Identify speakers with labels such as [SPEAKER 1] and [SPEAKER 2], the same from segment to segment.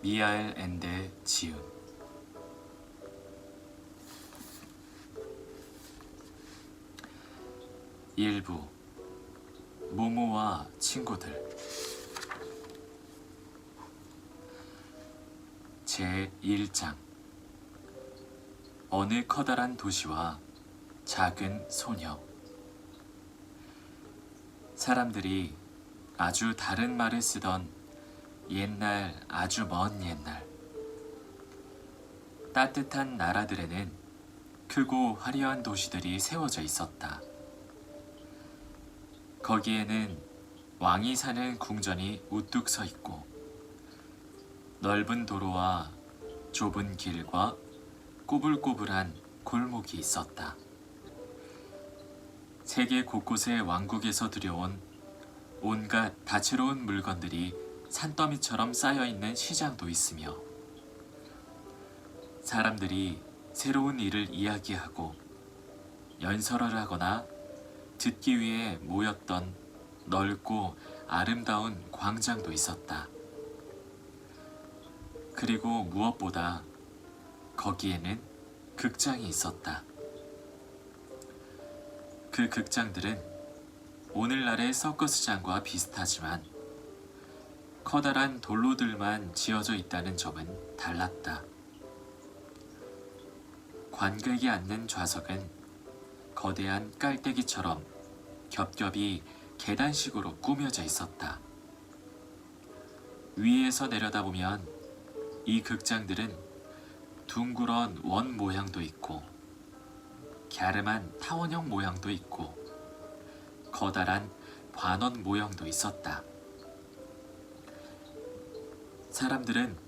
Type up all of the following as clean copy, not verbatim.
[SPEAKER 1] 미하엘 앤데 지읒. 일부 모모와 친구들. 제1장. 어느 커다란 도시와 작은 소녀. 사람들이 아주 다른 말을 쓰던 옛날, 아주 먼 옛날, 따뜻한 나라들에는 크고 화려한 도시들이 세워져 있었다. 거기에는 왕이 사는 궁전이 우뚝 서 있고 넓은 도로와 좁은 길과 꼬불꼬불한 골목이 있었다. 세계 곳곳의 왕국에서 들여온 온갖 다채로운 물건들이 산더미처럼 쌓여있는 시장도 있으며 사람들이 새로운 일을 이야기하고 연설을 하거나 듣기 위해 모였던 넓고 아름다운 광장도 있었다. 그리고 무엇보다 거기에는 극장이 있었다. 그 극장들은 오늘날의 서커스장과 비슷하지만 커다란 돌로들만 지어져 있다는 점은 달랐다. 관객이 앉는 좌석은 거대한 깔때기처럼 겹겹이 계단식으로 꾸며져 있었다. 위에서 내려다보면 이 극장들은 둥그런 원 모양도 있고 갸름한 타원형 모양도 있고 커다란 관원 모형도 있었다. 사람들은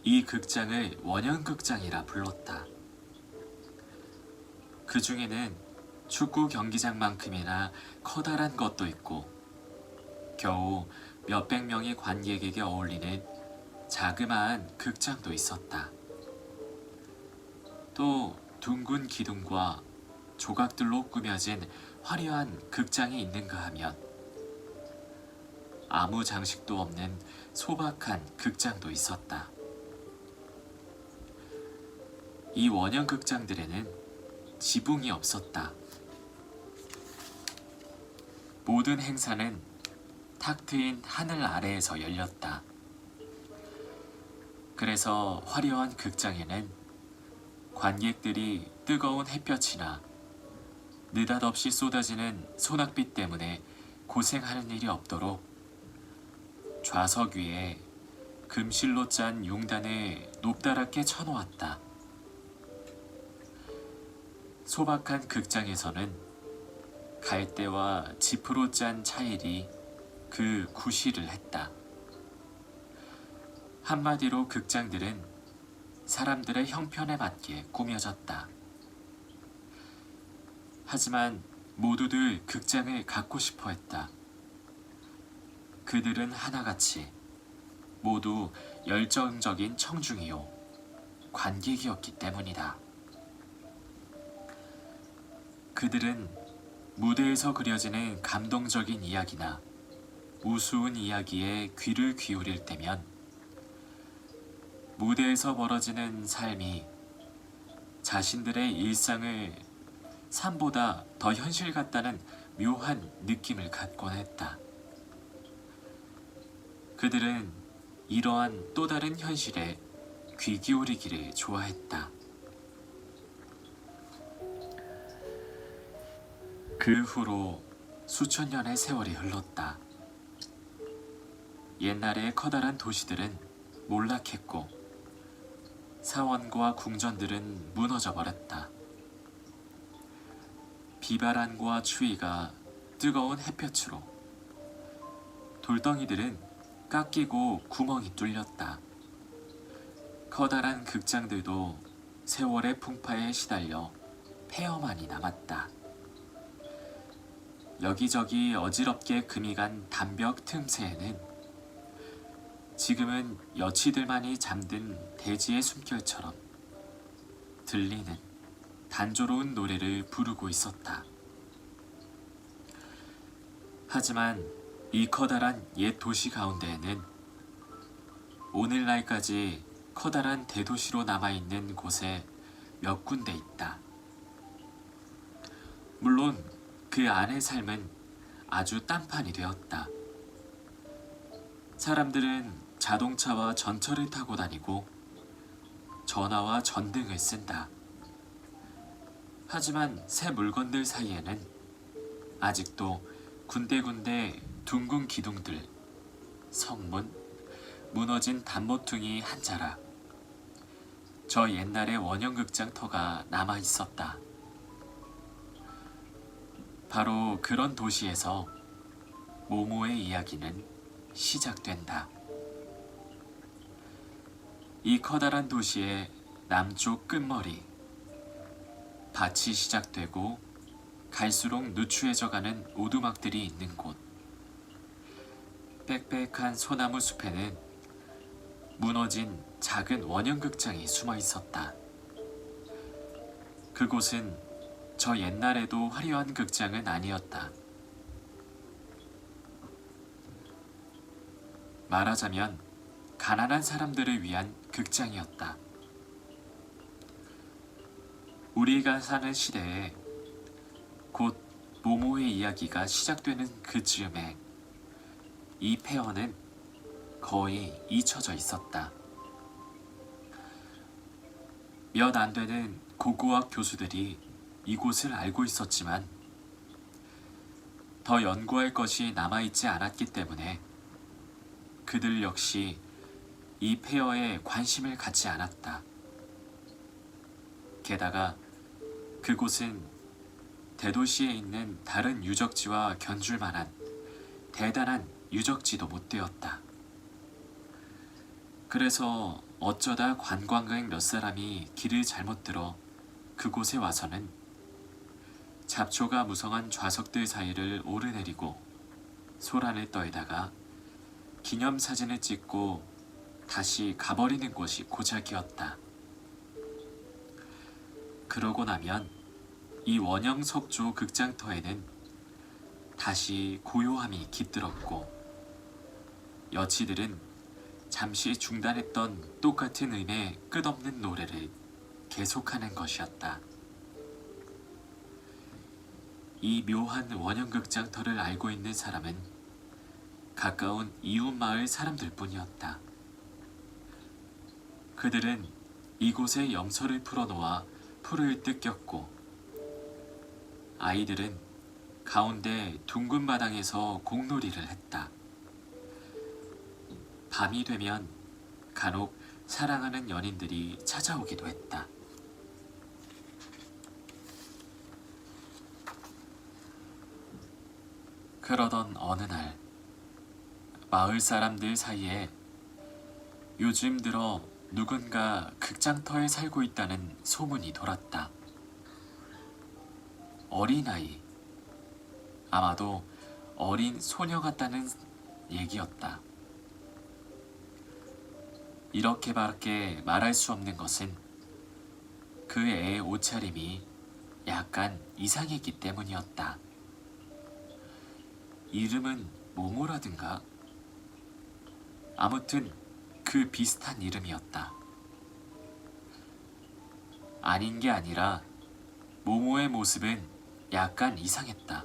[SPEAKER 1] 이 극장을 원형극장이라 불렀다. 그 중에는 축구 경기장만큼이나 커다란 것도 있고 겨우 몇백 명의 관객에게 어울리는 자그마한 극장도 있었다. 또 둥근 기둥과 조각들로 꾸며진 화려한 극장이 있는가 하면 아무 장식도 없는 소박한 극장도 있었다. 이 원형 극장들에는 지붕이 없었다. 모든 행사는 탁 트인 하늘 아래에서 열렸다. 그래서 화려한 극장에는 관객들이 뜨거운 햇볕이나 느닷없이 쏟아지는 소낙비 때문에 고생하는 일이 없도록 좌석 위에 금실로 짠 용단을 높다랗게 쳐놓았다. 소박한 극장에서는 갈대와 지프로 짠 차일이 그 구실을 했다. 한마디로 극장들은 사람들의 형편에 맞게 꾸며졌다. 하지만 모두들 극장을 갖고 싶어 했다. 그들은 하나같이 모두 열정적인 청중이요 관객이었기 때문이다. 그들은 무대에서 그려지는 감동적인 이야기나 우스운 이야기에 귀를 기울일 때면 무대에서 벌어지는 삶이 자신들의 일상을 삶보다 더 현실 같다는 묘한 느낌을 갖곤 했다. 그들은 이러한 또 다른 현실에 귀 기울이기를 좋아했다. 그 후로 수천 년의 세월이 흘렀다. 옛날의 커다란 도시들은 몰락했고 사원과 궁전들은 무너져 버렸다. 비바람과 추위가 뜨거운 햇볕으로 돌덩이들은 깎이고 구멍이 뚫렸다. 커다란 극장들도 세월의 풍파에 시달려 폐허만이 남았다. 여기저기 어지럽게 금이 간 담벽 틈새에는 지금은 여치들만이 잠든 대지의 숨결처럼 들리는 단조로운 노래를 부르고 있었다. 하지만 이 커다란 옛 도시 가운데에는 오늘날까지 커다란 대도시로 남아있는 곳에 몇 군데 있다. 물론 그 안의 삶은 아주 딴판이 되었다. 사람들은 자동차와 전철을 타고 다니고 전화와 전등을 쓴다. 하지만 새 물건들 사이에는 아직도 군데군데 둥근 기둥들, 성문, 무너진 단모퉁이 한 자락, 저 옛날의 원형극장 터가 남아 있었다. 바로 그런 도시에서 모모의 이야기는 시작된다. 이 커다란 도시의 남쪽 끝머리, 밭이 시작되고 갈수록 누추해져가는 오두막들이 있는 곳, 빽빽한 소나무 숲에는 무너진 작은 원형극장이 숨어 있었다. 그곳은 저 옛날에도 화려한 극장은 아니었다. 말하자면 가난한 사람들을 위한 극장이었다. 우리가 사는 시대에 곧 모모의 이야기가 시작되는 그 즈음에 이 폐허는 거의 잊혀져 있었다. 몇 안 되는 고고학 교수들이 이곳을 알고 있었지만 더 연구할 것이 남아있지 않았기 때문에 그들 역시 이 폐허에 관심을 갖지 않았다. 게다가 그곳은 대도시에 있는 다른 유적지와 견줄 만한 대단한 유적지도 못 되었다. 그래서 어쩌다 관광객 몇 사람이 길을 잘못 들어 그곳에 와서는 잡초가 무성한 좌석들 사이를 오르내리고 소란을 떨다가 기념사진을 찍고 다시 가버리는 것이 고작이었다. 그러고 나면 이 원형 석조 극장터에는 다시 고요함이 깃들었고 여치들은 잠시 중단했던 똑같은 음의 끝없는 노래를 계속하는 것이었다. 이 묘한 원형극장터를 알고 있는 사람은 가까운 이웃마을 사람들뿐이었다. 그들은 이곳에 염소를 풀어놓아 풀을 뜯겼고 아이들은 가운데 둥근 마당에서 공놀이를 했다. 밤이 되면 간혹 사랑하는 연인들이 찾아오기도 했다. 그러던 어느 날 마을 사람들 사이에 요즘 들어 누군가 극장터에 살고 있다는 소문이 돌았다. 어린아이, 아마도 어린 소녀 같다는 얘기였다. 이렇게밖에 말할 수 없는 것은 그 애의 옷차림이 약간 이상했기 때문이었다. 이름은 모모라든가? 아무튼 그 비슷한 이름이었다. 아닌 게 아니라 모모의 모습은 약간 이상했다.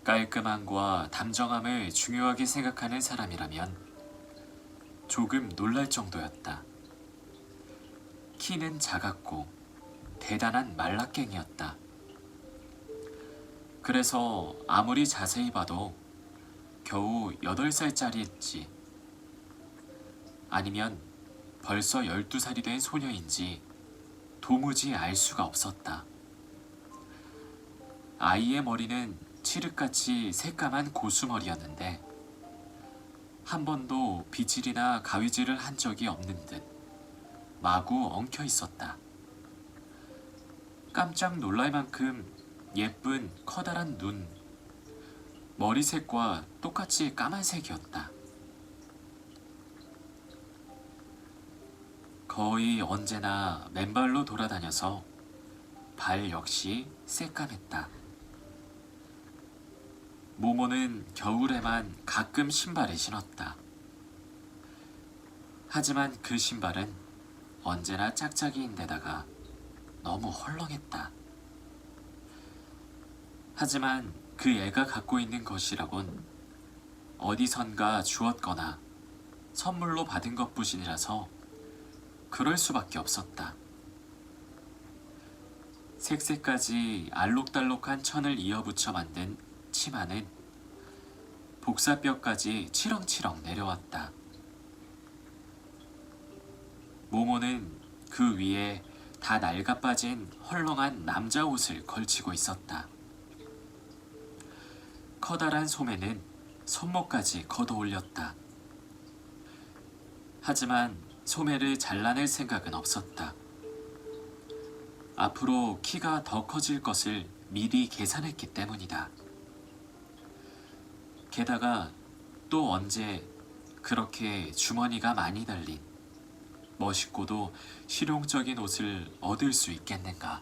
[SPEAKER 1] 깔끔함과 담정함을 중요하게 생각하는 사람이라면 조금 놀랄 정도였다. 키는 작았고 대단한 말라깽이였다. 그래서 아무리 자세히 봐도 겨우 8살짜리였지 아니면 벌써 12살이 된 소녀인지 도무지 알 수가 없었다. 아이의 머리는 칠흑같이 새까만 고수머리였는데 한 번도 빗질이나 가위질을 한 적이 없는 듯 마구 엉켜 있었다. 깜짝 놀랄 만큼 예쁜 커다란 눈, 머리색과 똑같이 까만색이었다. 거의 언제나 맨발로 돌아다녀서 발 역시 새까맸다. 모모는 겨울에만 가끔 신발을 신었다. 하지만 그 신발은 언제나 짝짝이인데다가 너무 헐렁했다. 하지만 그 애가 갖고 있는 것이라곤 어디선가 주었거나 선물로 받은 것뿐이라서 그럴 수밖에 없었다. 색색까지 알록달록한 천을 이어붙여 만든 치마는 복사뼈까지 치렁치렁 내려왔다. 모모는 그 위에 다 낡아빠진 헐렁한 남자 옷을 걸치고 있었다. 커다란 소매는 손목까지 걷어 올렸다. 하지만 소매를 잘라낼 생각은 없었다. 앞으로 키가 더 커질 것을 미리 계산했기 때문이다. 게다가 또 언제 그렇게 주머니가 많이 달린 멋있고도 실용적인 옷을 얻을 수 있겠는가.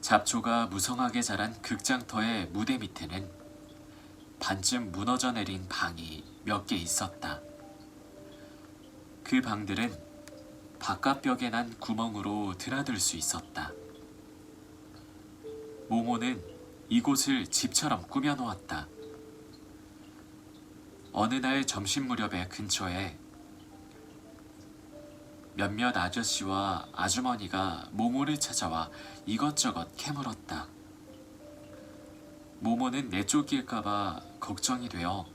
[SPEAKER 1] 잡초가 무성하게 자란 극장터의 무대 밑에는 반쯤 무너져 내린 방이 몇 개 있었다. 그 방들은 바깥벽에 난 구멍으로 드나들 수 있었다. 모모는 이곳을 집처럼 꾸며놓았다. 어느 날 점심 무렵에 근처에 몇몇 아저씨와 아주머니가 모모를 찾아와 이것저것 캐물었다. 모모는 내쫓길까봐 걱정이 되어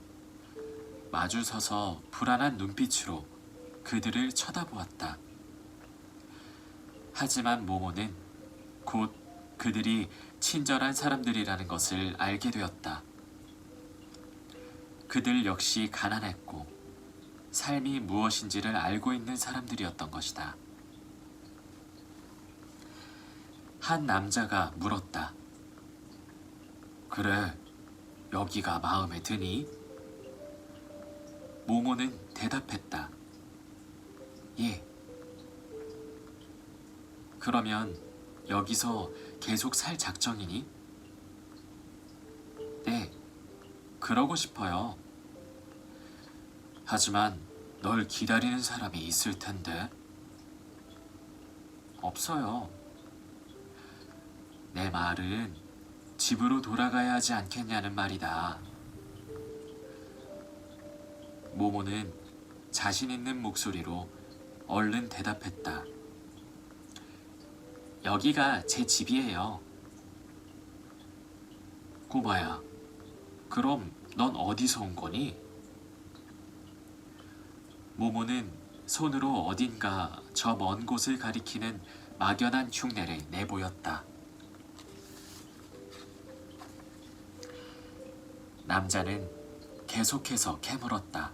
[SPEAKER 1] 마주서서 불안한 눈빛으로 그들을 쳐다보았다. 하지만 모모는 곧 그들이 친절한 사람들이라는 것을 알게 되었다. 그들 역시 가난했고 삶이 무엇인지를 알고 있는 사람들이었던 것이다. 한 남자가 물었다. 그래, 여기가 마음에 드니? 모모는 대답했다. 예. 그러면 여기서 계속 살 작정이니? 네, 그러고 싶어요. 하지만 널 기다리는 사람이 있을 텐데. 없어요. 내 말은 집으로 돌아가야 하지 않겠냐는 말이다. 모모는 자신 있는 목소리로 얼른 대답했다. 여기가 제 집이에요. 꼬마야, 그럼 넌 어디서 온 거니? 모모는 손으로 어딘가 저 먼 곳을 가리키는 막연한 흉내를 내보였다. 남자는 계속해서 캐물었다.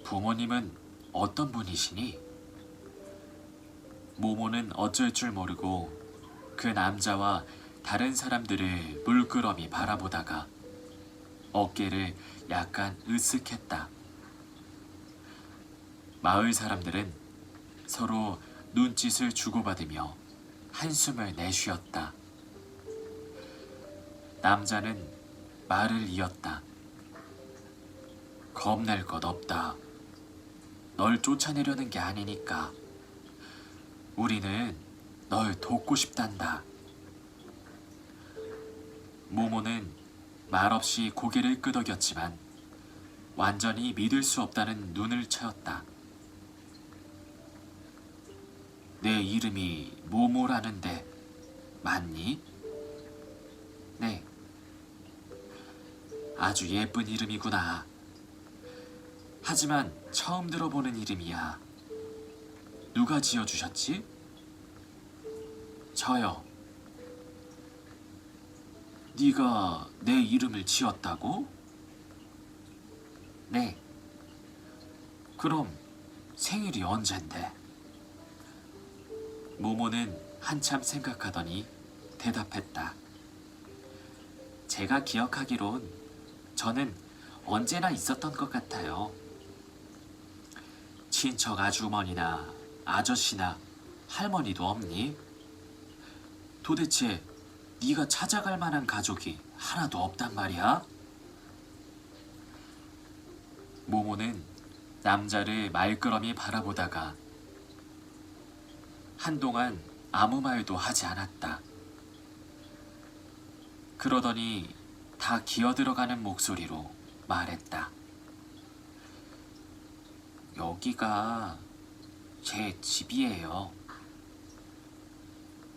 [SPEAKER 1] 부모님은 어떤 분이시니? 모모는 어쩔 줄 모르고 그 남자와 다른 사람들을 물끄러미 바라보다가 어깨를 약간 으쓱했다. 마을 사람들은 서로 눈짓을 주고받으며 한숨을 내쉬었다. 남자는 말을 이었다. 겁낼 것 없다. 널 쫓아내려는 게 아니니까. 우리는 널 돕고 싶단다. 모모는 말없이 고개를 끄덕였지만 완전히 믿을 수 없다는 눈을 쳐였다. 내 이름이 모모라는데 맞니? 네. 아주 예쁜 이름이구나. 하지만 처음 들어보는 이름이야. 누가 지어주셨지? 저요. 네가 내 이름을 지었다고? 네. 그럼 생일이 언젠데? 모모는 한참 생각하더니 대답했다. 제가 기억하기론 저는 언제나 있었던 것 같아요. 친척 아주머니나 아저씨나 할머니도 없니? 도대체 네가 찾아갈 만한 가족이 하나도 없단 말이야? 모모는 남자를 말끄러미 바라보다가 한동안 아무 말도 하지 않았다. 그러더니 다 기어들어가는 목소리로 말했다. 여기가 제 집이에요.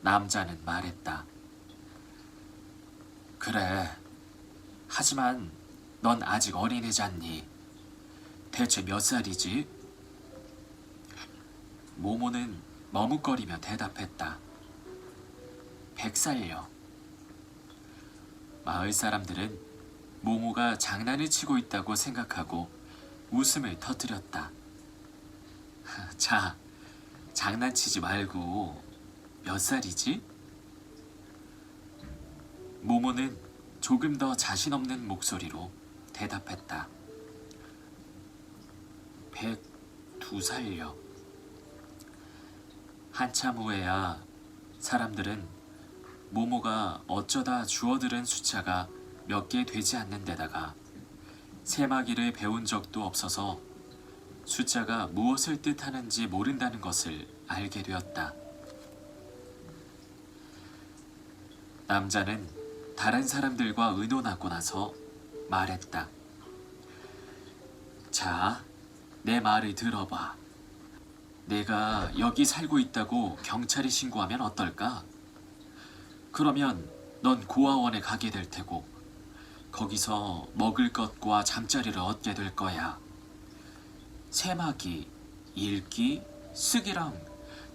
[SPEAKER 1] 남자는 말했다. 그래. 하지만 넌 아직 어린애잖니. 대체 몇 살이지? 모모는 머뭇거리며 대답했다. 100살요. 마을 사람들은 모모가 장난을 치고 있다고 생각하고 웃음을 터뜨렸다. 자, 장난치지 말고 몇 살이지? 모모는 조금 더 자신 없는 목소리로 대답했다. 102살요. 한참 후에야 사람들은 모모가 어쩌다 주워들은 숫자가 몇 개 되지 않는 데다가 세마기를 배운 적도 없어서 숫자가 무엇을 뜻하는지 모른다는 것을 알게 되었다. 남자는 다른 사람들과 의논하고 나서 말했다. 자, 내 말을 들어봐. 내가 여기 살고 있다고 경찰에 신고하면 어떨까? 그러면 넌 고아원에 가게 될 테고 거기서 먹을 것과 잠자리를 얻게 될 거야. 세마기, 읽기, 쓰기랑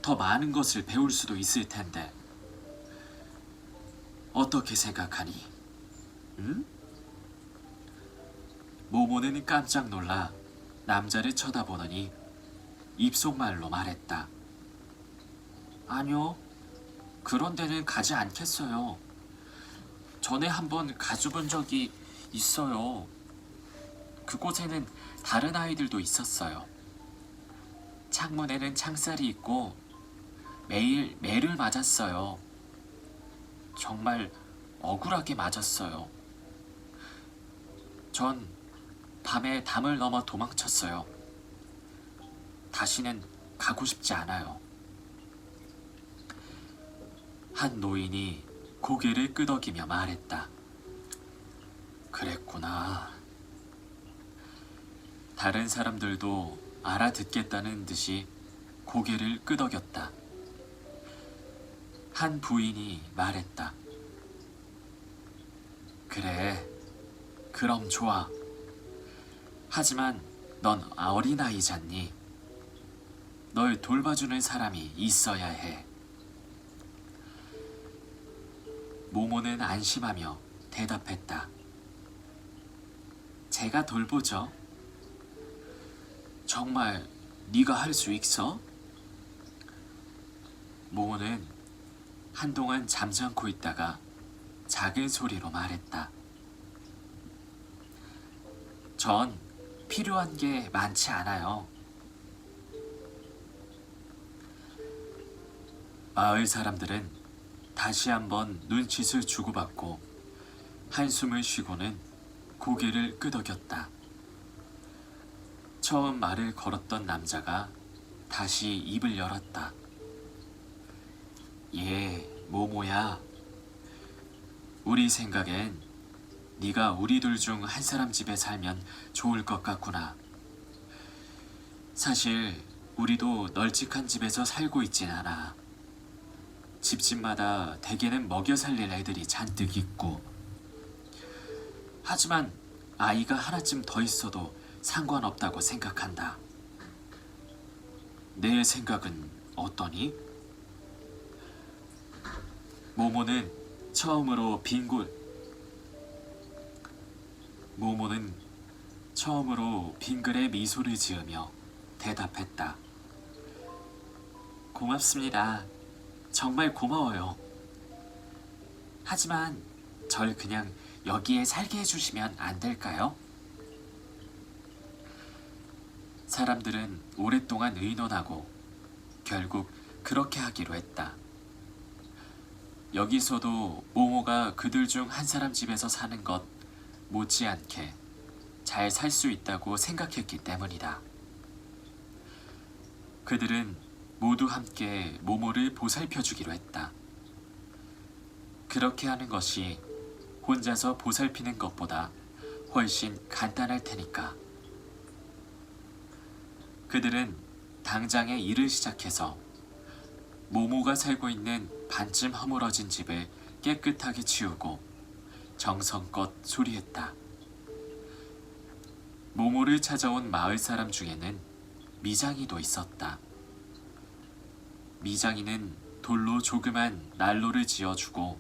[SPEAKER 1] 더 많은 것을 배울 수도 있을 텐데 어떻게 생각하니? 응? 모모는 깜짝 놀라 남자를 쳐다보더니 입속말로 말했다. 아니요, 그런 데는 가지 않겠어요. 전에 한번 가져본 적이 있어요. 그곳에는 다른 아이들도 있었어요. 창문에는 창살이 있고 매일 매를 맞았어요. 정말 억울하게 맞았어요. 전 밤에 담을 넘어 도망쳤어요. 다시는 가고 싶지 않아요. 한 노인이 고개를 끄덕이며 말했다. 그랬구나. 다른 사람들도 알아듣겠다는 듯이 고개를 끄덕였다. 한 부인이 말했다. 그래, 그럼 좋아. 하지만 넌 어린아이잖니. 널 돌봐주는 사람이 있어야 해. 모모는 안심하며 대답했다. 제가 돌보죠. 정말 네가 할 수 있어? 모모는 한동안 잠잠고 있다가 작은 소리로 말했다. 전 필요한 게 많지 않아요. 마을 사람들은 다시 한번 눈짓을 주고받고 한숨을 쉬고는 고개를 끄덕였다. 처음 말을 걸었던 남자가 다시 입을 열었다. 예, 모모야. 우리 생각엔 네가 우리 둘 중 한 사람 집에 살면 좋을 것 같구나. 사실 우리도 널찍한 집에서 살고 있진 않아. 집집마다 대개는 먹여 살릴 애들이 잔뜩 있고. 하지만 아이가 하나쯤 더 있어도 상관없다고 생각한다. 내 생각은 어떠니? 모모는 처음으로 빙글에 미소를 지으며 대답했다. 고맙습니다. 정말 고마워요. 하지만 절 그냥 여기에 살게 해주시면 안 될까요? 사람들은 오랫동안 의논하고 결국 그렇게 하기로 했다. 여기서도 모모가 그들 중 한 사람 집에서 사는 것 못지않게 잘 살 수 있다고 생각했기 때문이다. 그들은 모두 함께 모모를 보살펴 주기로 했다. 그렇게 하는 것이 혼자서 보살피는 것보다 훨씬 간단할 테니까. 그들은 당장에 일을 시작해서 모모가 살고 있는 반쯤 허물어진 집을 깨끗하게 치우고 정성껏 수리했다. 모모를 찾아온 마을 사람 중에는 미장이도 있었다. 미장이는 돌로 조그만 난로를 지어주고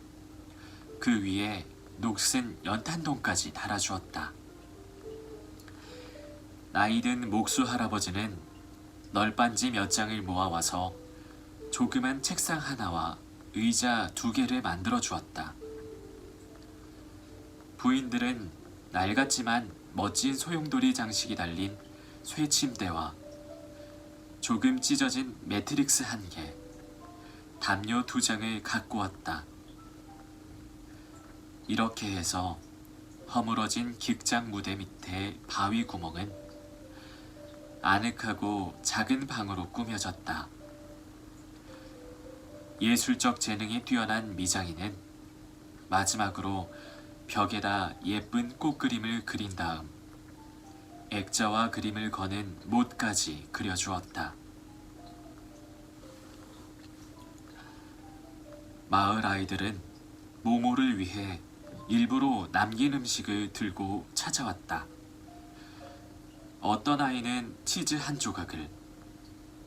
[SPEAKER 1] 그 위에 녹슨 연탄동까지 달아주었다. 나이든 목수 할아버지는 널빤지 몇 장을 모아와서 조그만 책상 하나와 의자 2개를 만들어 주었다. 부인들은 낡았지만 멋진 소용돌이 장식이 달린 쇠침대와 조금 찢어진 매트릭스 1개, 담요 2장을 갖고 왔다. 이렇게 해서 허물어진 깃장 무대 밑에 바위 구멍은 아늑하고 작은 방으로 꾸며졌다. 예술적 재능이 뛰어난 미장이는 마지막으로 벽에다 예쁜 꽃그림을 그린 다음 액자와 그림을 거는 못까지 그려주었다. 마을 아이들은 모모를 위해 일부러 남긴 음식을 들고 찾아왔다. 어떤 아이는 치즈 1조각을,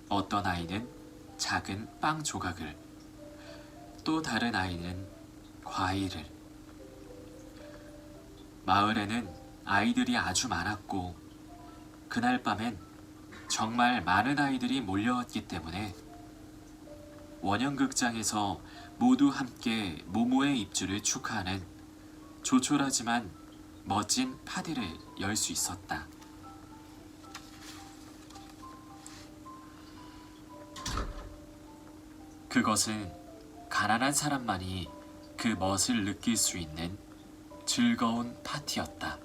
[SPEAKER 1] 어떤 아이는 작은 빵 조각을, 또 다른 아이는 과일을. 마을에는 아이들이 아주 많았고 그날 밤엔 정말 많은 아이들이 몰려왔기 때문에 원형극장에서 모두 함께 모모의 입주를 축하하는 조촐하지만 멋진 파티를 열 수 있었다. 그것은 가난한 사람만이 그 멋을 느낄 수 있는 즐거운 파티였다.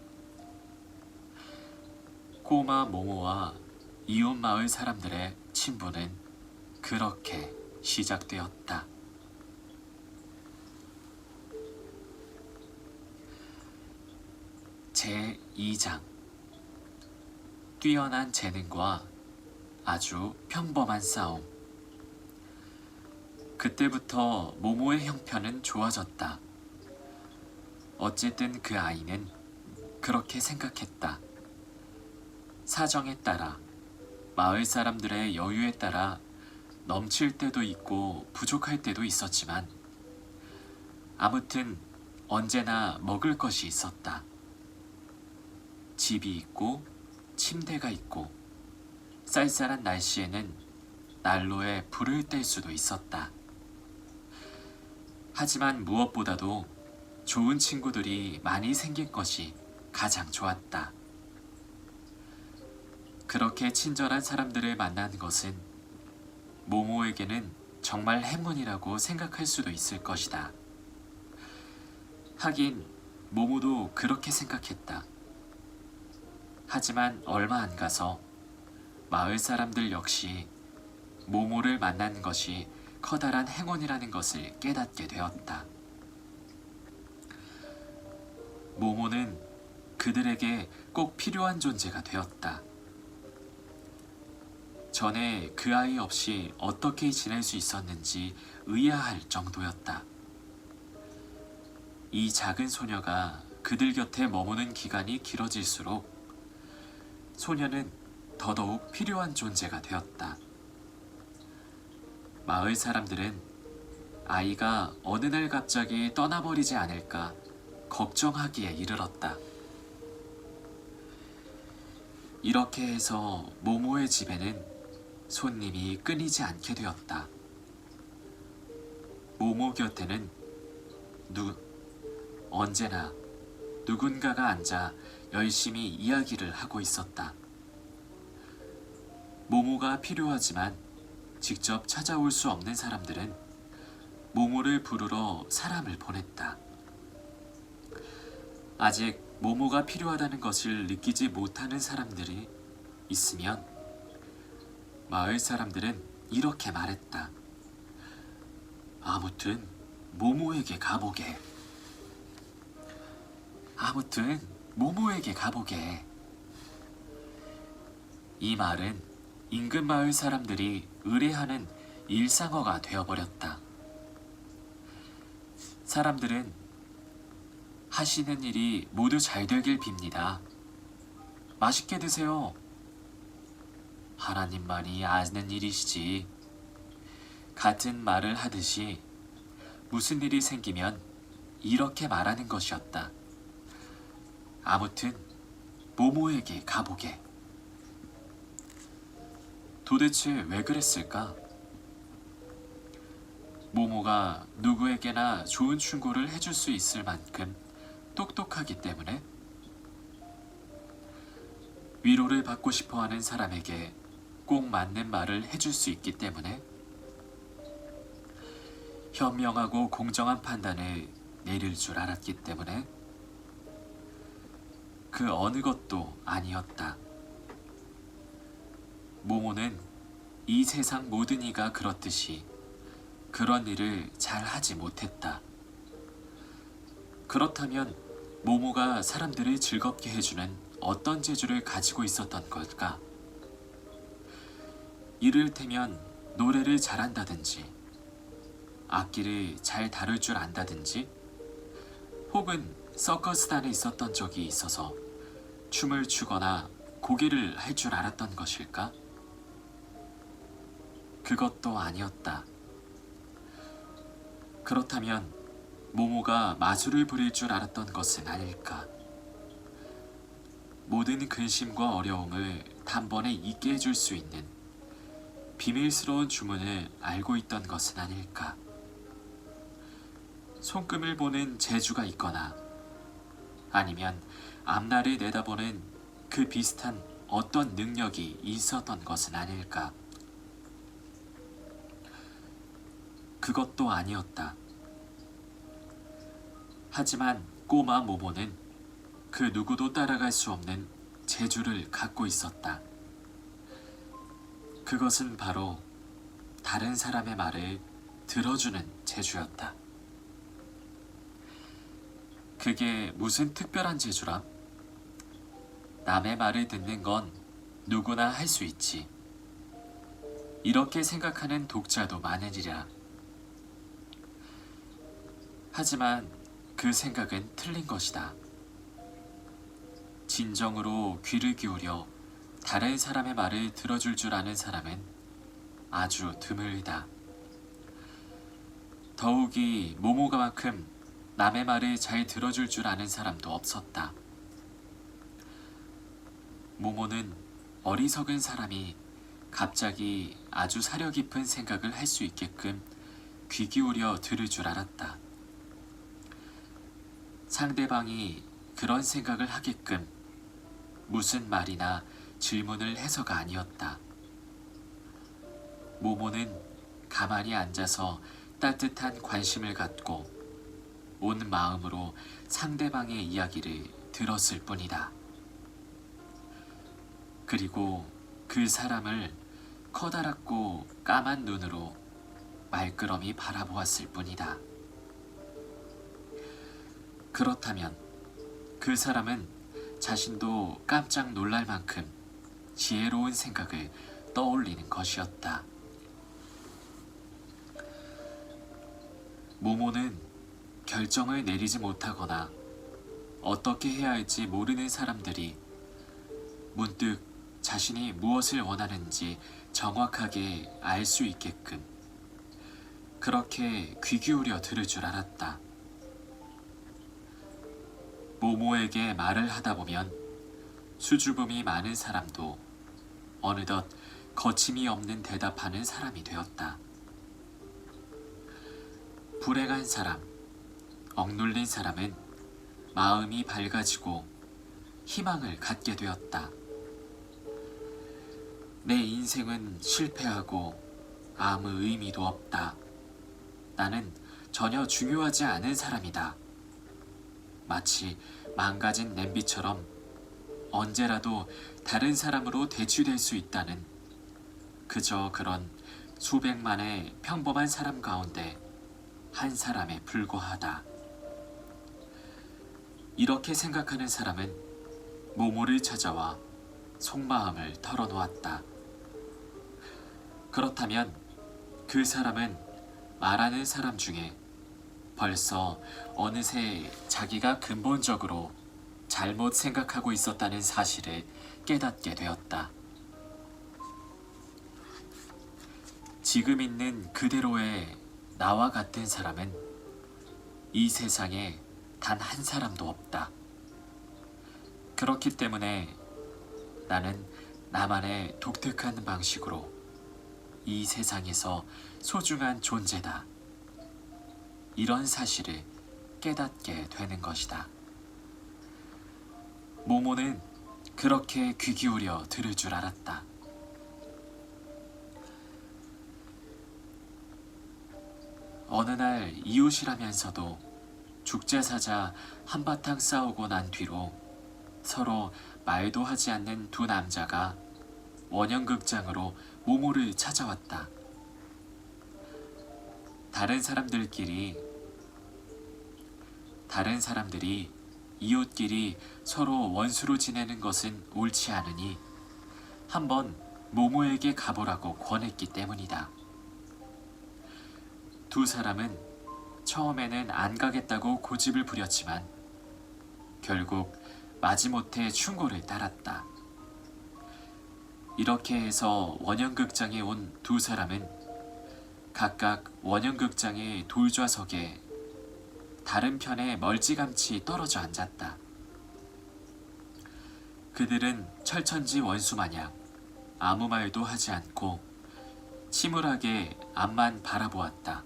[SPEAKER 1] 꼬마 모모와 이웃 마을 사람들의 친분은 그렇게 시작되었다. 제2장 뛰어난 재능과 아주 평범한 싸움. 그때부터 모모의 형편은 좋아졌다. 어쨌든 그 아이는 그렇게 생각했다. 사정에 따라, 마을 사람들의 여유에 따라 넘칠 때도 있고 부족할 때도 있었지만 아무튼 언제나 먹을 것이 있었다. 집이 있고 침대가 있고 쌀쌀한 날씨에는 난로에 불을 뗄 수도 있었다. 하지만 무엇보다도 좋은 친구들이 많이 생긴 것이 가장 좋았다. 그렇게 친절한 사람들을 만난 것은 모모에게는 정말 행운이라고 생각할 수도 있을 것이다. 하긴 모모도 그렇게 생각했다. 하지만 얼마 안 가서 마을 사람들 역시 모모를 만난 것이 커다란 행운이라는 것을 깨닫게 되었다. 모모는 그들에게 꼭 필요한 존재가 되었다. 전에 그 아이 없이 어떻게 지낼 수 있었는지 의아할 정도였다. 이 작은 소녀가 그들 곁에 머무는 기간이 길어질수록 소녀는 더더욱 필요한 존재가 되었다. 마을 사람들은 아이가 어느 날 갑자기 떠나버리지 않을까 걱정하기에 이르렀다. 이렇게 해서 모모의 집에는 손님이 끊이지 않게 되었다. 모모 곁에는 언제나 누군가가 앉아 열심히 이야기를 하고 있었다. 모모가 필요하지만 직접 찾아올 수 없는 사람들은 모모를 부르러 사람을 보냈다. 아직 모모가 필요하다는 것을 느끼지 못하는 사람들이 있으면 마을 사람들은 이렇게 말했다. 아무튼 모모에게 가보게. 아무튼 모모에게 가보게. 이 말은 인근 마을 사람들이 의뢰하는 일상어가 되어버렸다. 사람들은 하시는 일이 모두 잘 되길 빕니다. 맛있게 드세요. 하나님만이 아는 일이시지. 같은 말을 하듯이 무슨 일이 생기면 이렇게 말하는 것이었다. 아무튼 모모에게 가보게. 도대체 왜 그랬을까? 모모가 누구에게나 좋은 충고를 해줄 수 있을 만큼 똑똑하기 때문에? 위로를 받고 싶어하는 사람에게 꼭 맞는 말을 해줄 수 있기 때문에? 현명하고 공정한 판단을 내릴 줄 알았기 때문에? 그 어느 것도 아니었다. 모모는 이 세상 모든 이가 그렇듯이 그런 일을 잘 하지 못했다. 그렇다면 모모가 사람들을 즐겁게 해주는 어떤 재주를 가지고 있었던 걸까? 이를테면 노래를 잘한다든지, 악기를 잘 다룰 줄 안다든지, 혹은 서커스단에 있었던 적이 있어서 춤을 추거나 고개를 할 줄 알았던 것일까? 그것도 아니었다. 그렇다면 모모가 마술을 부릴 줄 알았던 것은 아닐까? 모든 근심과 어려움을 단번에 잊게 해줄 수 있는 비밀스러운 주문을 알고 있던 것은 아닐까? 손금을 보는 재주가 있거나 아니면 앞날을 내다보는 그 비슷한 어떤 능력이 있었던 것은 아닐까? 그것도 아니었다. 하지만 꼬마 모모는 그 누구도 따라갈 수 없는 재주를 갖고 있었다. 그것은 바로 다른 사람의 말을 들어주는 재주였다. 그게 무슨 특별한 재주람? 남의 말을 듣는 건 누구나 할 수 있지. 이렇게 생각하는 독자도 많으리라. 하지만 그 생각은 틀린 것이다. 진정으로 귀를 기울여 다른 사람의 말을 들어줄 줄 아는 사람은 아주 드물다. 더욱이 모모가만큼 남의 말을 잘 들어줄 줄 아는 사람도 없었다. 모모는 어리석은 사람이 갑자기 아주 사려 깊은 생각을 할 수 있게끔 귀 기울여 들을 줄 알았다. 상대방이 그런 생각을 하게끔 무슨 말이나 질문을 해서가 아니었다. 모모는 가만히 앉아서 따뜻한 관심을 갖고 온 마음으로 상대방의 이야기를 들었을 뿐이다. 그리고 그 사람을 커다랗고 까만 눈으로 말끄러미 바라보았을 뿐이다. 그렇다면 그 사람은 자신도 깜짝 놀랄 만큼 지혜로운 생각을 떠올리는 것이었다. 모모는 결정을 내리지 못하거나 어떻게 해야 할지 모르는 사람들이 문득 자신이 무엇을 원하는지 정확하게 알 수 있게끔 그렇게 귀 기울여 들을 줄 알았다. 모모에게 말을 하다 보면 수줍음이 많은 사람도 어느덧 거침이 없는 대답하는 사람이 되었다. 불행한 사람, 억눌린 사람은 마음이 밝아지고 희망을 갖게 되었다. 내 인생은 실패하고 아무 의미도 없다. 나는 전혀 중요하지 않은 사람이다. 마치 망가진 냄비처럼 언제라도 다른 사람으로 대치될 수 있다는 그저 그런 수백만의 평범한 사람 가운데 한 사람에 불과하다. 이렇게 생각하는 사람은 모모를 찾아와 속마음을 털어놓았다. 그렇다면 그 사람은 말하는 사람 중에 벌써 어느새 자기가 근본적으로 잘못 생각하고 있었다는 사실을 깨닫게 되었다. 지금 있는 그대로의 나와 같은 사람은 이 세상에 단 한 사람도 없다. 그렇기 때문에 나는 나만의 독특한 방식으로 이 세상에서 소중한 존재다. 이런 사실을 깨닫게 되는 것이다. 모모는 그렇게 귀 기울여 들을 줄 알았다. 어느 날 이웃이라면서도 죽자사자 한바탕 싸우고 난 뒤로 서로 말도 하지 않는 두 남자가 원형극장으로 모모를 찾아왔다. 다른 사람들이 이웃끼리 서로 원수로 지내는 것은 옳지 않으니 한번 모모에게 가보라고 권했기 때문이다. 두 사람은 처음에는 안 가겠다고 고집을 부렸지만 결국 마지못해 충고를 따랐다. 이렇게 해서 원형극장에 온 두 사람은 각각 원형극장의 돌좌석에 다른 편에 멀찌감치 떨어져 앉았다. 그들은 철천지 원수 마냥 아무 말도 하지 않고 침울하게 앞만 바라보았다.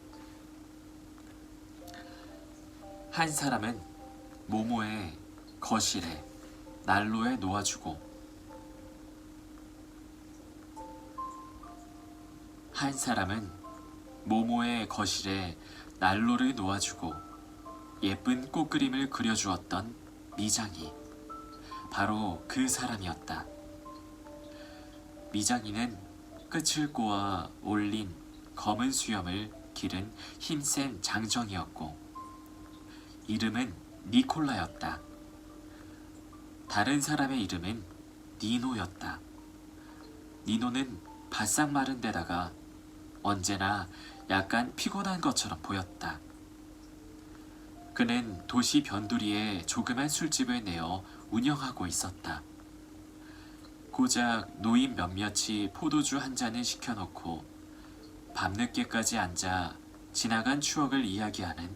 [SPEAKER 1] 한 사람은 모모의 거실에 난로에 놓아주고 한 사람은 모모의 거실에 난로를 놓아주고 예쁜 꽃그림을 그려주었던 미장이 바로 그 사람이었다. 미장이는 끝을 꼬아 올린 검은 수염을 기른 힘센 장정이었고 이름은 니콜라였다. 다른 사람의 이름은 니노였다. 니노는 바싹 마른 데다가 언제나 약간 피곤한 것처럼 보였다. 그는 도시 변두리에 조그만 술집을 내어 운영하고 있었다. 고작 노인 몇몇이 포도주 한 잔을 시켜놓고 밤늦게까지 앉아 지나간 추억을 이야기하는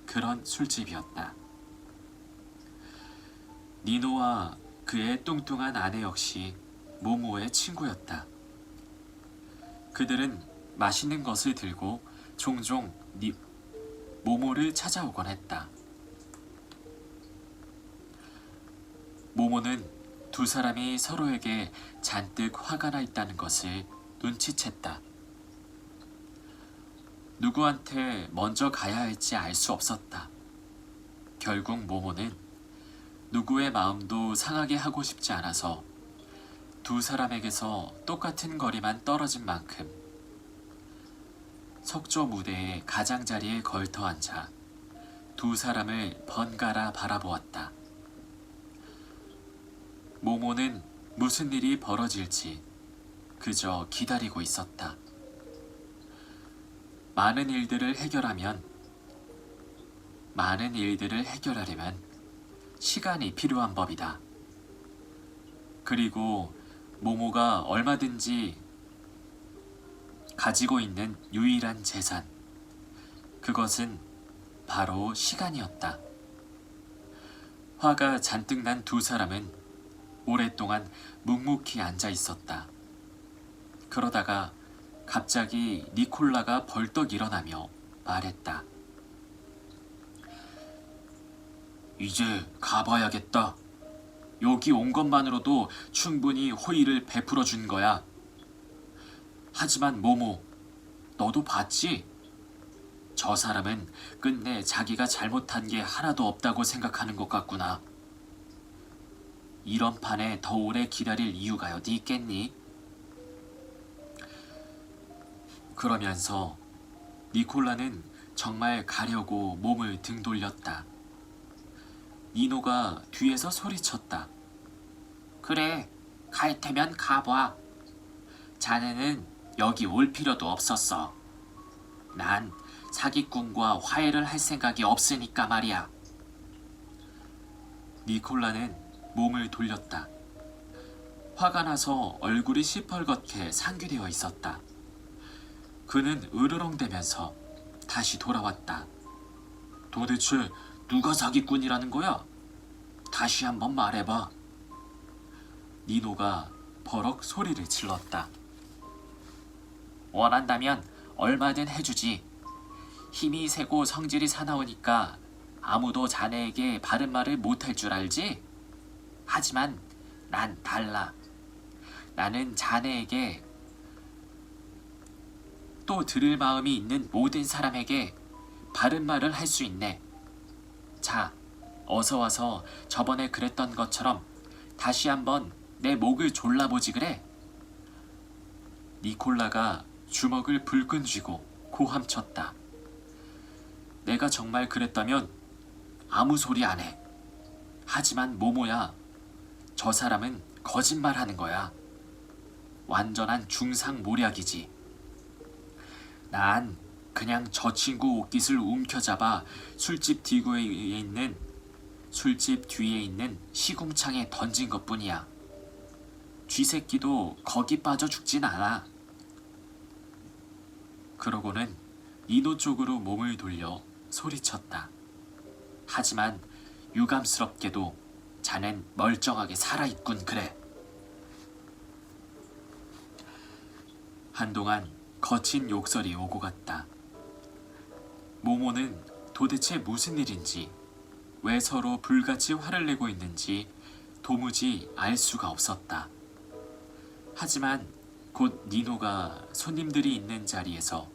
[SPEAKER 1] 그런 술집이었다. 니노와 그의 뚱뚱한 아내 역시 모모의 친구였다. 그들은 맛있는 것을 들고 종종 모모를 찾아오곤 했다. 모모는 두 사람이 서로에게 잔뜩 화가 나 있다는 것을 눈치챘다. 누구한테 먼저 가야 할지 알 수 없었다. 결국 모모는 누구의 마음도 상하게 하고 싶지 않아서 두 사람에게서 똑같은 거리만 떨어진 만큼 석조 무대의 가장자리에 걸터 앉아 두 사람을 번갈아 바라보았다. 모모는 무슨 일이 벌어질지 그저 기다리고 있었다. 많은 일들을 해결하려면 시간이 필요한 법이다. 그리고 모모가 얼마든지 가지고 있는 유일한 재산, 그것은 바로 시간이었다. 화가 잔뜩 난 두 사람은 오랫동안 묵묵히 앉아 있었다. 그러다가 갑자기 니콜라가 벌떡 일어나며 말했다. 이제 가봐야겠다. 여기 온 것만으로도 충분히 호의를 베풀어 준 거야. 하지만 모모, 너도 봤지? 저 사람은 끝내 자기가 잘못한 게 하나도 없다고 생각하는 것 같구나. 이런 판에 더 오래 기다릴 이유가 어디 있겠니? 그러면서 니콜라는 정말 가려고 몸을 등 돌렸다. 니노가 뒤에서 소리쳤다. 그래, 갈 테면 가봐. 자네는 여기 올 필요도 없었어. 난 사기꾼과 화해를 할 생각이 없으니까 말이야. 니콜라는 몸을 돌렸다. 화가 나서 얼굴이 시뻘겋게 상기되어 있었다. 그는 으르렁대면서 다시 돌아왔다. 도대체 누가 사기꾼이라는 거야? 다시 한번 말해봐. 니노가 버럭 소리를 질렀다. 원한다면 얼마든 해주지. 힘이 세고 성질이 사나우니까 아무도 자네에게 바른 말을 못할 줄 알지? 하지만 난 달라. 나는 자네에게 또 들을 마음이 있는 모든 사람에게 바른 말을 할 수 있네. 자, 어서 와서 저번에 그랬던 것처럼 다시 한번 내 목을 졸라보지 그래. 니콜라가 주먹을 불끈 쥐고 고함쳤다. 내가 정말 그랬다면 아무 소리 안 해. 하지만 모모야, 저 사람은 거짓말하는 거야. 완전한 중상모략이지. 난 그냥 저 친구 옷깃을 움켜잡아 술집 뒤에 있는 시궁창에 던진 것뿐이야. 쥐새끼도 거기 빠져 죽진 않아. 그러고는 니노 쪽으로 몸을 돌려 소리쳤다. 하지만 유감스럽게도 자넨 멀쩡하게 살아있군 그래. 한동안 거친 욕설이 오고 갔다. 모모는 도대체 무슨 일인지, 왜 서로 불같이 화를 내고 있는지 도무지 알 수가 없었다. 하지만 곧 니노가 손님들이 있는 자리에서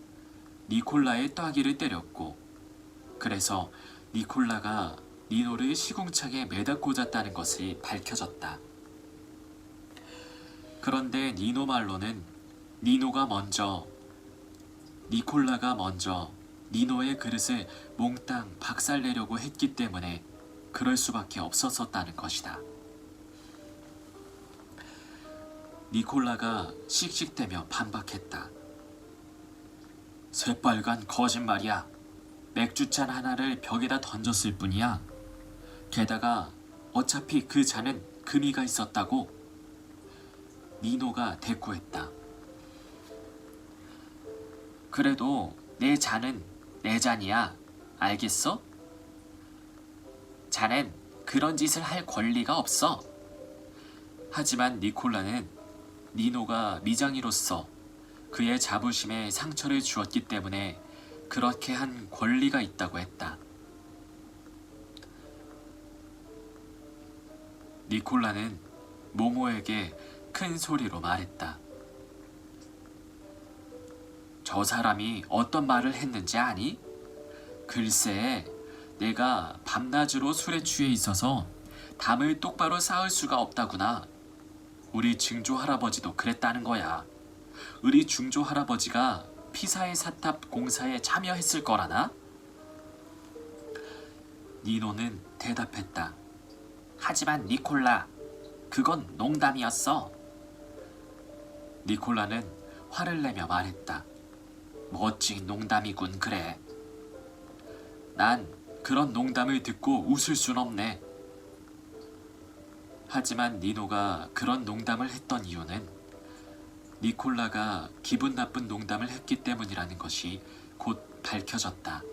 [SPEAKER 1] 니콜라의 따귀를 때렸고, 그래서 니콜라가 니노를 시궁창에 매다 꽂았다는 것이 밝혀졌다. 그런데 니노 말로는 니콜라가 먼저 니노의 그릇을 몽땅 박살내려고 했기 때문에 그럴 수밖에 없었다는 것이다. 니콜라가 씩씩대며 반박했다. 새빨간 거짓말이야. 맥주잔 하나를 벽에다 던졌을 뿐이야. 게다가 어차피 그 잔은 금이가 있었다고. 니노가 대꾸했다. 그래도 내 잔은 내 잔이야. 알겠어? 자넨 그런 짓을 할 권리가 없어. 하지만 니콜라는 니노가 미장이로서 그의 자부심에 상처를 주었기 때문에 그렇게 한 권리가 있다고 했다. 니콜라는 모모에게 큰 소리로 말했다. 저 사람이 어떤 말을 했는지 아니? 글쎄, 내가 밤낮으로 술에 취해 있어서 담을 똑바로 쌓을 수가 없다구나. 우리 증조 할아버지도 그랬다는 거야. 우리 중조 할아버지가 피사의 사탑 공사에 참여했을 거라나? 니노는 대답했다. 하지만 니콜라, 그건 농담이었어. 니콜라는 화를 내며 말했다. 멋진 농담이군 그래. 난 그런 농담을 듣고 웃을 순 없네. 하지만 니노가 그런 농담을 했던 이유는 니콜라가 기분 나쁜 농담을 했기 때문이라는 것이 곧 밝혀졌다.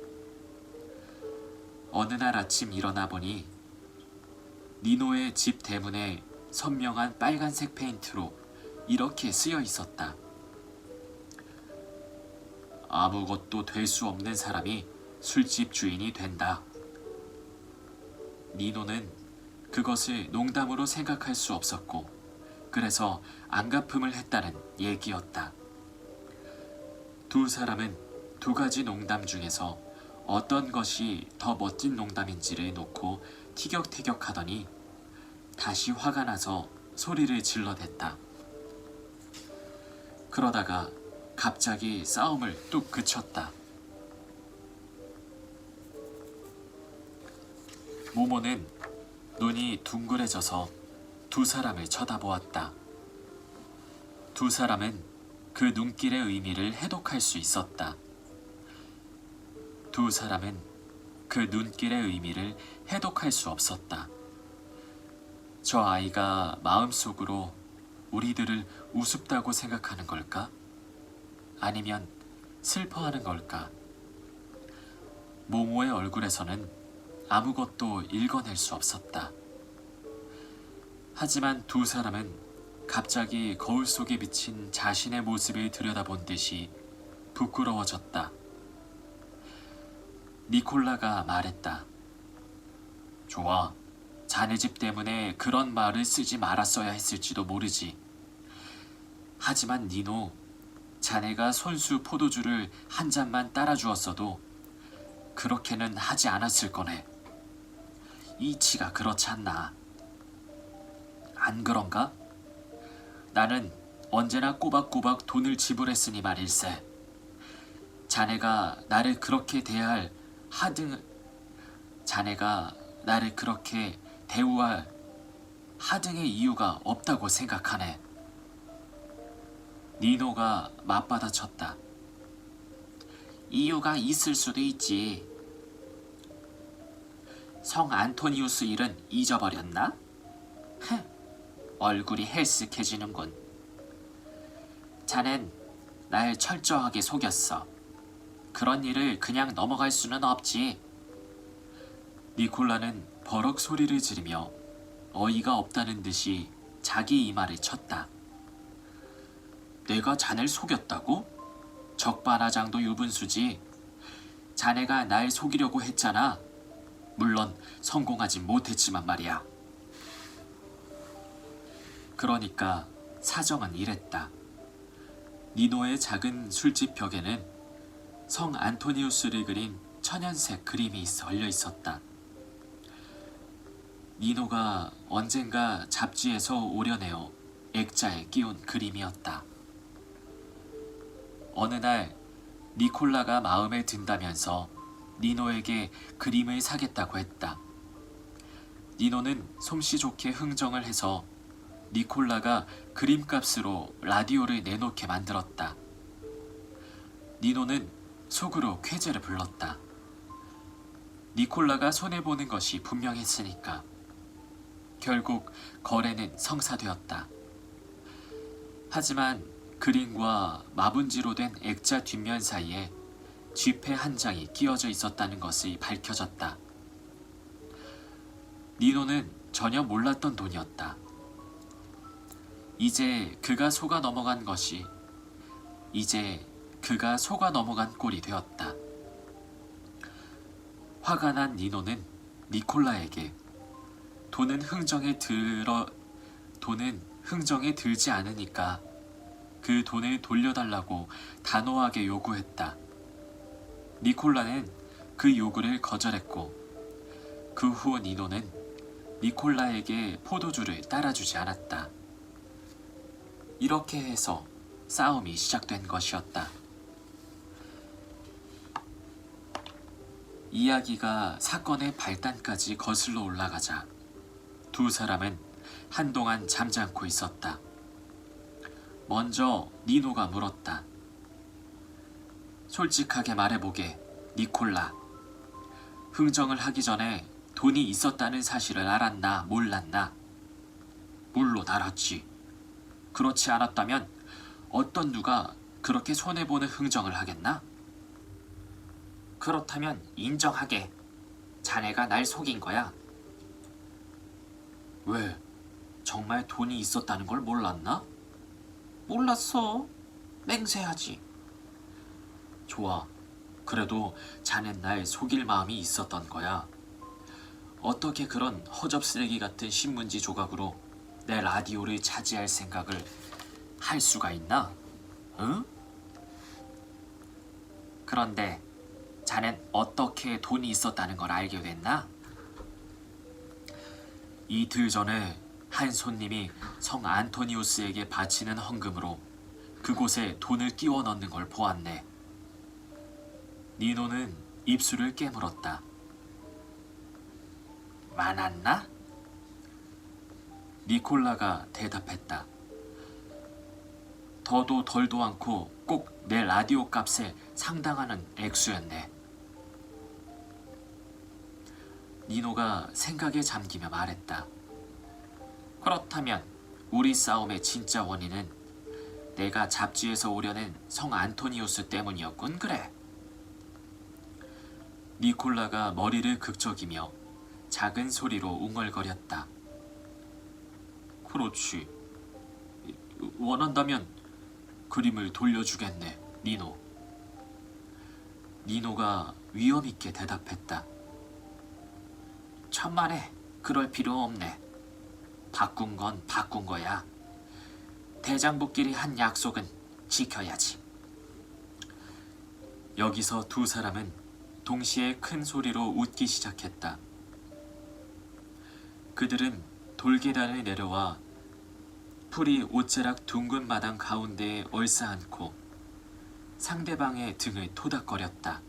[SPEAKER 1] 어느 날 아침 일어나 보니 니노의 집 대문에 선명한 빨간색 페인트로 이렇게 쓰여 있었다. 아무것도 될 수 없는 사람이 술집 주인이 된다. 니노는 그것을 농담으로 생각할 수 없었고, 그래서 안갚음을 했다는 얘기였다. 두 사람은 두 가지 농담 중에서 어떤 것이 더 멋진 농담인지를 놓고 티격태격하더니 다시 화가 나서 소리를 질러댔다. 그러다가 갑자기 싸움을 뚝 그쳤다. 모모는 눈이 둥그레져서 두 사람을 쳐다보았다. 두 사람은 그 눈길의 의미를 해독할 수 있었다. 두 사람은 그 눈길의 의미를 해독할 수 없었다. 저 아이가 마음속으로 우리들을 우습다고 생각하는 걸까? 아니면 슬퍼하는 걸까? 모모의 얼굴에서는 아무것도 읽어낼 수 없었다. 하지만 두 사람은 갑자기 거울 속에 비친 자신의 모습을 들여다본 듯이 부끄러워졌다. 니콜라가 말했다. 좋아. 자네 집 때문에 그런 말을 쓰지 말았어야 했을지도 모르지. 하지만 니노, 자네가 손수 포도주를 한 잔만 따라주었어도 그렇게는 하지 않았을 거네. 이치가 그렇지 않나? 안 그런가? 나는 언제나 꼬박꼬박 돈을 지불했으니 말일세. 자네가 나를 그렇게 대할 자네가 나를 그렇게 대우할 하등의 이유가 없다고 생각하네. 니노가 맞받아쳤다. 이유가 있을 수도 있지. 성 안토니우스 일은 잊어버렸나? 얼굴이 헬쓱해지는군. 자넨 날 철저하게 속였어. 그런 일을 그냥 넘어갈 수는 없지. 니콜라는 버럭 소리를 지르며 어이가 없다는 듯이 자기 이마를 쳤다. 내가 자네를 속였다고? 적반하장도 유분수지. 자네가 날 속이려고 했잖아. 물론 성공하진 못했지만 말이야. 그러니까 사정은 이랬다. 니노의 작은 술집 벽에는 성 안토니우스를 그린 천연색 그림이 걸려 있었다. 니노가 언젠가 잡지에서 오려내어 액자에 끼운 그림이었다. 어느 날 니콜라가 마음에 든다면서 니노에게 그림을 사겠다고 했다. 니노는 솜씨 좋게 흥정을 해서 니콜라가 그림값으로 라디오를 내놓게 만들었다. 니노는 속으로 쾌재를 불렀다. 니콜라가 손해보는 것이 분명했으니까. 결국 거래는 성사되었다. 하지만 그림과 마분지로 된 액자 뒷면 사이에 쥐패 한 장이 끼워져 있었다는 것이 밝혀졌다. 니노는 전혀 몰랐던 돈이었다. 이제 그가 속아 넘어간 꼴이 되었다. 화가 난 니노는 니콜라에게 돈은 흥정에 들지 않으니까 그 돈을 돌려달라고 단호하게 요구했다. 니콜라는 그 요구를 거절했고 그 후 니노는 니콜라에게 포도주를 따라주지 않았다. 이렇게 해서 싸움이 시작된 것이었다. 이야기가 사건의 발단까지 거슬러 올라가자 두 사람은 한동안 잠잠고 있었다. 먼저 니노가 물었다. 솔직하게 말해보게, 니콜라. 흥정을 하기 전에 돈이 있었다는 사실을 알았나 몰랐나? 물론 알았지. 그렇지 않았다면 어떤 누가 그렇게 손해보는 흥정을 하겠나? 그렇다면 인정하게. 자네가 날 속인 거야. 왜? 정말 돈이 있었다는 걸 몰랐나? 몰랐어. 맹세하지. 좋아. 그래도 자넨 날 속일 마음이 있었던 거야. 어떻게 그런 허접쓰레기 같은 신문지 조각으로 내 라디오를 차지할 생각을 할 수가 있나? 응? 그런데 자넨 어떻게 돈이 있었다는 걸 알게 됐나? 이틀 전에 한 손님이 성 안토니우스에게 바치는 헌금으로 그곳에 돈을 끼워 넣는 걸 보았네. 니노는 입술을 깨물었다. 많았나? 니콜라가 대답했다. 더도 덜도 않고 꼭 내 라디오 값에 상당하는 액수였네. 니노가 생각에 잠기며 말했다. 그렇다면 우리 싸움의 진짜 원인은 내가 잡지에서 오려낸 성 안토니우스 때문이었군 그래. 니콜라가 머리를 극적이며 작은 소리로 웅얼거렸다. 그렇지. 원한다면 그림을 돌려주겠네, 니노. 니노가 위엄있게 대답했다. 천만에 그럴 필요 없네. 바꾼 건 바꾼 거야. 대장부끼리 한 약속은 지켜야지. 여기서 두 사람은 동시에 큰 소리로 웃기 시작했다. 그들은 돌계단을 내려와 풀이 옷자락 둥근 마당 가운데에 얼싸안고 상대방의 등을 토닥거렸다.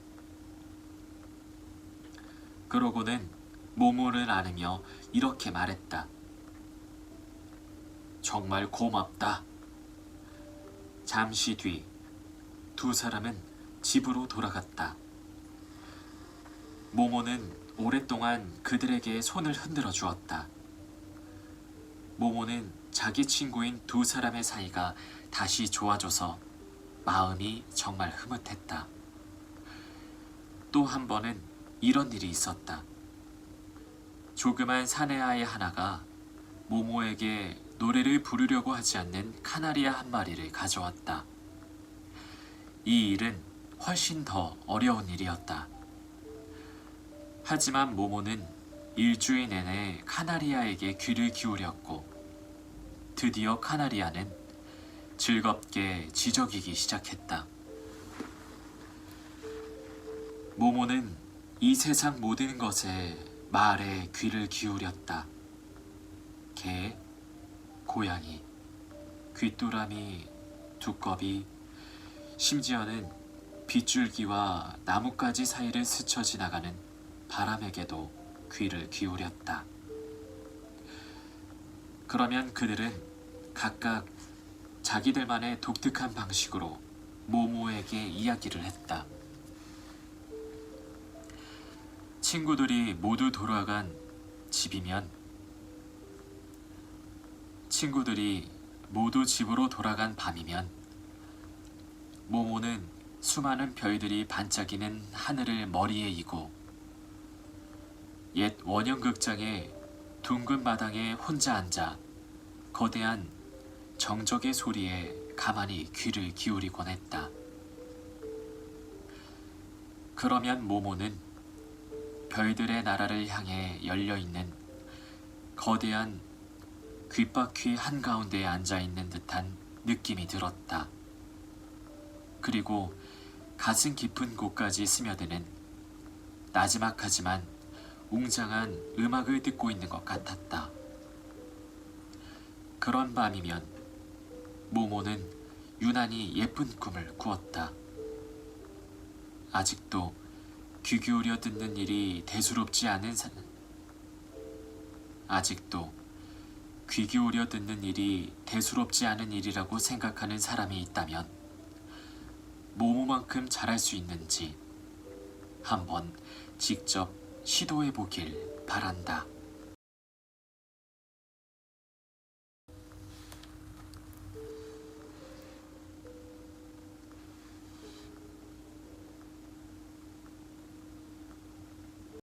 [SPEAKER 1] 그러고는 모모를 안으며 이렇게 말했다. 정말 고맙다. 잠시 뒤 두 사람은 집으로 돌아갔다. 모모는 오랫동안 그들에게 손을 흔들어 주었다. 모모는 자기 친구인 두 사람의 사이가 다시 좋아져서 마음이 정말 흐뭇했다. 또 한 번은 이런 일이 있었다. 조그만 사내아이 하나가 모모에게 노래를 부르려고 하지 않는 카나리아 한 마리를 가져왔다. 이 일은 훨씬 더 어려운 일이었다. 하지만 모모는 일주일 내내 카나리아에게 귀를 기울였고 드디어 카나리아는 즐겁게 지저귀기 시작했다. 모모는 이 세상 모든 것에 말에 귀를 기울였다. 개, 고양이, 귀뚜라미, 두꺼비, 심지어는 빗줄기와 나뭇가지 사이를 스쳐 지나가는 바람에게도 귀를 기울였다. 그러면 그들은 각각 자기들만의 독특한 방식으로 모모에게 이야기를 했다. 친구들이 모두 돌아간 집이면, 친구들이 모두 집으로 돌아간 밤이면 모모는 수많은 별들이 반짝이는 하늘을 머리에 이고 옛 원형극장의 둥근 마당에 혼자 앉아 거대한 정적의 소리에 가만히 귀를 기울이곤 했다. 그러면 모모는 별들의 나라를 향해 열려있는 거대한 귓바퀴 한가운데에 앉아있는 듯한 느낌이 들었다. 그리고 가슴 깊은 곳까지 스며드는 나지막하지만 웅장한 음악을 듣고 있는 것 같았다. 그런 밤이면 모모는 유난히 예쁜 꿈을 꾸었다. 아직도 귀 기울여 듣는 일이 대수롭지 않은 아직도 귀 기울여 듣는 일이 대수롭지 않은 일이라고 생각하는 사람이 있다면 모모만큼 잘할 수 있는지 한번 직접 시도해 보길 바란다.